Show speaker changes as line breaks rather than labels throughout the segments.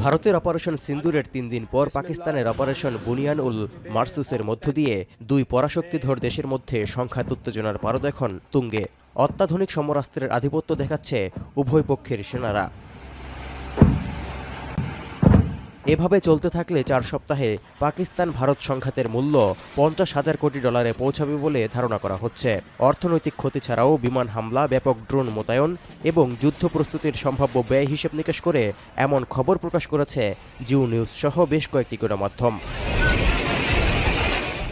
ভারতের অপারেশন সিন্দুরের ৩ দিন পর পাকিস্তানের অপারেশন বুনিয়ান উল মারসুসের মধ্য দিয়ে দুই পরাশক্তিধর দেশের মধ্যে সংঘাত উত্তেজনার পারদ এখন তুঙ্গে। অত্যাধুনিক সমরাস্ত্রের আধিপত্য দেখাচ্ছে উভয় পক্ষের সেনারা। এভাবে চলতে থাকলে ৪ সপ্তাহে পাকিস্তান ভারত সংঘাতের মূল্য $৫০,০০০ কোটি পৌঁছাবে বলে ধারণা করা হচ্ছে। অর্থনৈতিক ক্ষতি ছাড়াও বিমান হামলা, ব্যাপক ড্রোন মোতায়েন এবং যুদ্ধ প্রস্তুতির সম্ভাব্য ব্যয় হিসেব নিকেশ করে এমন খবর প্রকাশ করেছে জিও নিউজ সহ বেশ কয়েকটি গণমাধ্যম।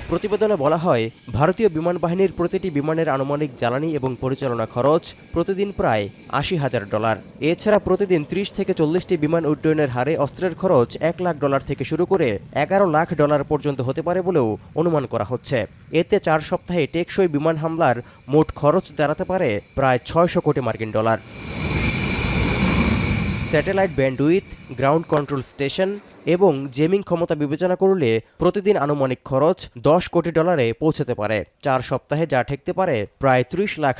প্রতিবেদনে বলা হয়, ভারতীয় বিমান বাহিনীর প্রতিটি বিমানের আনুমানিক জ্বালানি এবং পরিচালনা খরচ প্রতিদিন প্রায় $৮০,০০০। এছাড়া প্রতিদিন ৩০ থেকে ৪০টি বিমান উড্ডয়নের হারে অস্ত্রের খরচ $১ লাখ থেকে শুরু করে $১১ লাখ পর্যন্ত হতে পারে বলেও অনুমান করা হচ্ছে। এতে ৪ সপ্তাহে টেকসই বিমান হামলার মোট খরচ দাঁড়াতে পারে প্রায় $৬০০ কোটি। Satellite bandwidth, ground control station এবং জেমিং ক্ষমতা বিবেচনা করলে প্রতিদিন আনুমানিক খরচ $১০ কোটি পৌঁছাতে পারে। ৪ সপ্তাহে যা ঠেকতে পারে প্রায় $৩০ লাখ।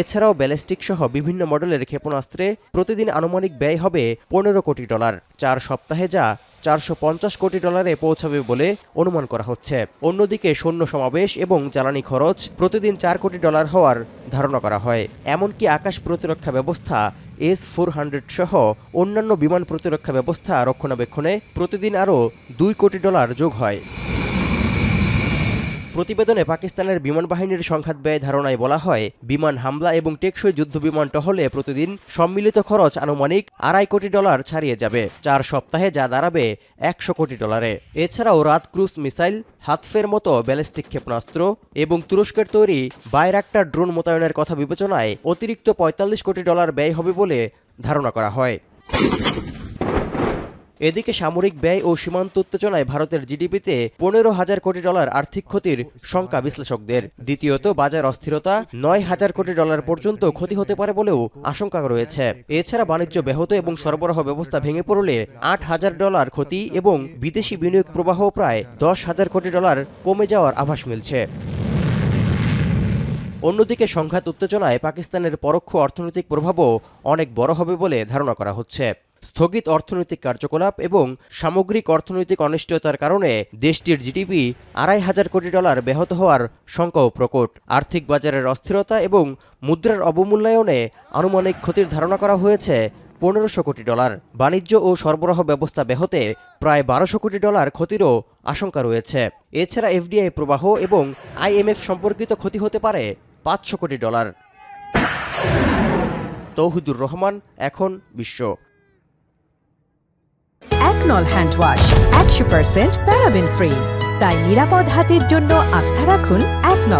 এছাড়াও ব্যালিস্টিক সহ বিভিন্ন মডেলের ক্ষেপণাস্ত্রে প্রতিদিন আনুমানিক ব্যয় হবে $১৫ কোটি। ৪ সপ্তাহে যা $৪৫০ কোটি পৌঁছাবে বলে অনুমান করা হচ্ছে। অন্যদিকে সৈন্য সমাবেশ এবং জ্বালানি খরচ প্রতিদিন $৪ কোটি হওয়ার ধারণা করা হয়। এমনকি আকাশ প্রতিরক্ষা ব্যবস্থা S-400 সহ অন্যান্য বিমান প্রতিরক্ষা ব্যবস্থা রক্ষণাবেক্ষণে প্রতিদিন আরও $২ কোটি যোগ হয়। প্রতিবেদনে পাকিস্তানের বিমান বাহিনীর সংঘাত ব্যয় ধারণায় বলা হয়, বিমান হামলা এবং টেকসই যুদ্ধবিমান টহলে প্রতিদিন সম্মিলিত খরচ আনুমানিক $২.৫ কোটি ছাড়িয়ে যাবে। ৪ সপ্তাহে যা দাঁড়াবে $১০০ কোটি। এছাড়াও রাত ক্রুজ মিসাইল, হাতফের মতো ব্যালিস্টিক ক্ষেপণাস্ত্র এবং তুরস্কের তৈরি বাইরাক্টার ড্রোন মোতায়েনের কথা বিবেচনায় অতিরিক্ত $৪৫ কোটি ব্যয় হবে বলে ধারণা করা হয়। এদিকে সামরিক ব্যয় ও সীমান্ত উত্তেজনায় ভারতের জিডিপিতে $১৫,০০০ কোটি আর্থিক ক্ষতির শঙ্কা বিশ্লেষকদের। দ্বিতীয়ত, বাজার অস্থিরতা $৯,০০০ কোটি পর্যন্ত ক্ষতি হতে পারে বলেও আশঙ্কা রয়েছে। এছাড়া বাণিজ্য ব্যাহত এবং সরবরাহ ব্যবস্থা ভেঙে পড়লে $৮,০০০ ক্ষতি এবং বিদেশি বিনিয়োগ প্রবাহ প্রায় $১০,০০০ কোটি কমে যাওয়ার আভাস মিলছে। অন্যদিকে সংঘাত উত্তেজনায় পাকিস্তানের পরোক্ষ অর্থনৈতিক প্রভাবও অনেক বড় হবে বলে ধারণা করা হচ্ছে। স্থগিত অর্থনৈতিক কার্যকলাপ এবং সামগ্রিক অর্থনৈতিক অনিশ্চয়তার কারণে দেশটির জিডিপি $২৫০০ কোটি ব্যাহত হওয়ার শঙ্কাও প্রকট। আর্থিক বাজারের অস্থিরতা এবং মুদ্রার অবমূল্যায়নে আনুমানিক ক্ষতির ধারণা করা হয়েছে $১৫০০ কোটি। বাণিজ্য ও সরবরাহ ব্যবস্থা ব্যাহতে প্রায় $১২০০ কোটি ক্ষতিরও আশঙ্কা রয়েছে। এছাড়া এফডিআই প্রবাহ এবং IMF সম্পর্কিত ক্ষতি হতে পারে $৫০০ কোটি। তৌহিদুর রহমান, এখন বিশ্ব।
একনল হ্যান্ড ওয়াশ 100% প্যারাবেন ফ্রি, তাই নিরাপদ হাতের জন্য আস্থা রাখুন একনল।